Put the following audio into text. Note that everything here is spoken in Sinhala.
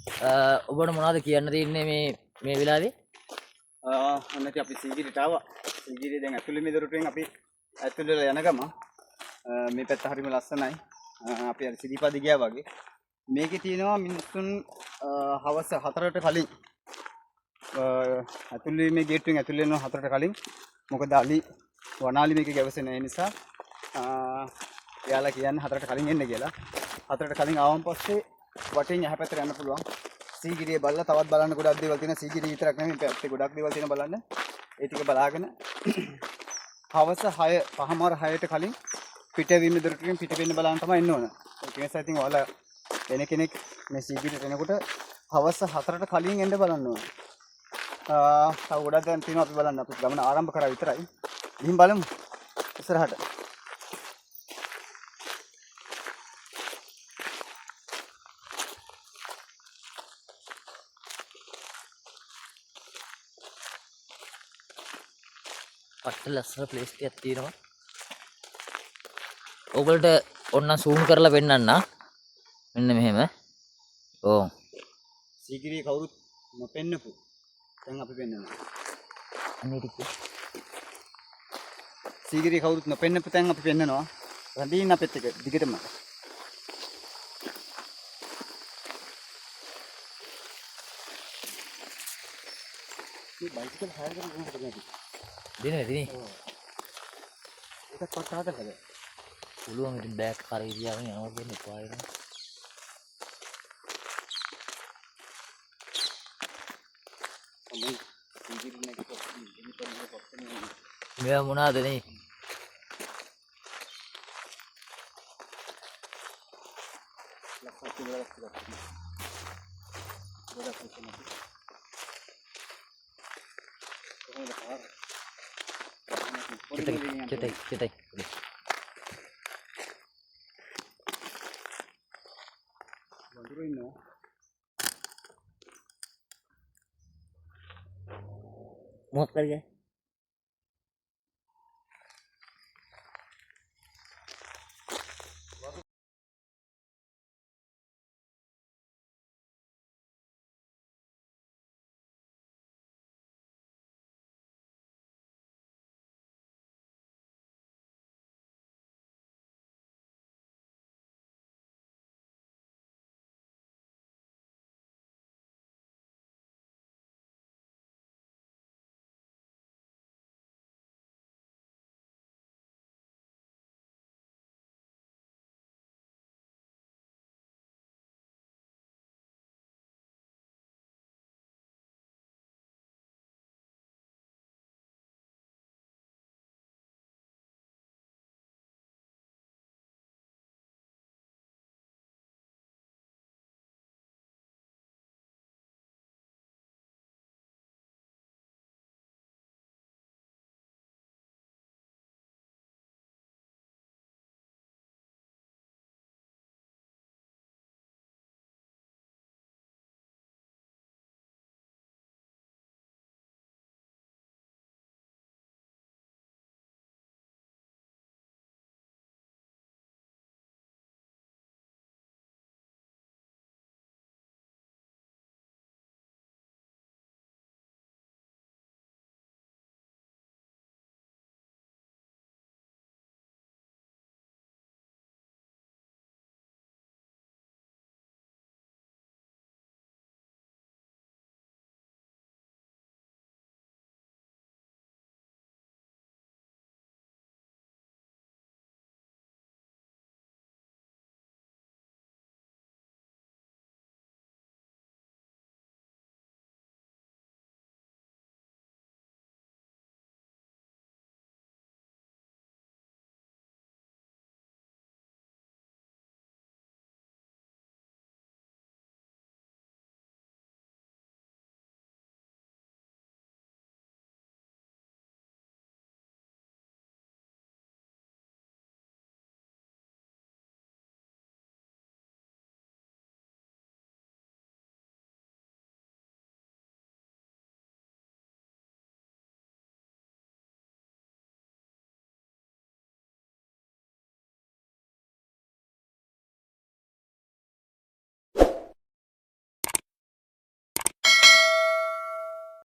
ඔබට මොනවද කියන්න තියෙන්නේ මේ වෙලාවේ? ඔන්න ඉතින් අපි සීගිරිට ආවා. සීගිරිය දැන් ඇතුළේ මේ දොරටුවෙන් අපි ඇතුළේ යන ගම මේ පැත්ත හරිම ලස්සනයි. අපි අර සිරිපද ගියා වගේ. මේකේ තියෙනවා මිනිස්සුන් හවස 4ට කලින් ඇතුළේ මේ ගේට්ටුවෙන් ඇතුළේ යනවා 4ට කලින්. මොකද අලි වනාලි මේක ගැවසෙන නිසා එයාලා කියන්නේ 4ට කලින් එන්න කියලා. 4ට කලින් ආවන් පස්සේ වටෙන් යහ පැත්තට යන්න පුළුවන්. සීගිරිය බලලා තවත් බලන්න ගොඩක් දේවල් තියෙනවා. සීගිරිය විතරක් නෙමෙයි පැත්තේ ගොඩක් දේවල් තියෙනවා බලන්න. ඒ ටික බලාගෙන හවස 5:06ට කලින් පිටවීම දොරටුවෙන් පිට වෙන්න බලන්න තමයි එන්න ඕන. ඒක නිසා ඉතින් ඔයාලා වෙන කෙනෙක් මේ සීගිරියට එනකොට හවස 4ට කලින් එන්න බලන්න ඕන. තව ගොඩක් දැන් තියෙනවා අපි බලන්න. අපි ගමන ආරම්භ කරා විතරයි. ගිහින් බලමු ඉස්සරහට. පට්ට ලස්සන ප්ලේස් එකක් තියෙනවා. ඔයගොල්ලන්ට ඔන්න zoom කරලා පෙන්නන්න. මෙන්න මෙහෙම. ඕ. සීගිරිය කවුරුත් නොපෙන්නපු දැන් අපි පෙන්නනවා. අනේ ටික. සීගිරිය කවුරුත් නොපෙන්නපු තැන් අපි පෙන්නනවා. රැඳින්න අපිත් එක දිගටම. මේ බයිසිකල් හයර් කරගෙන යනකොට නේද? දිනේ. ඒකත් පස්ස හදලා. පුළුවන් ඉතින් බෑග් කරේ තියාගෙන යනවා කියන්නේ එපා ඒක. මෙයා මොනවාද නේ? Cetai. Muak lagi ya?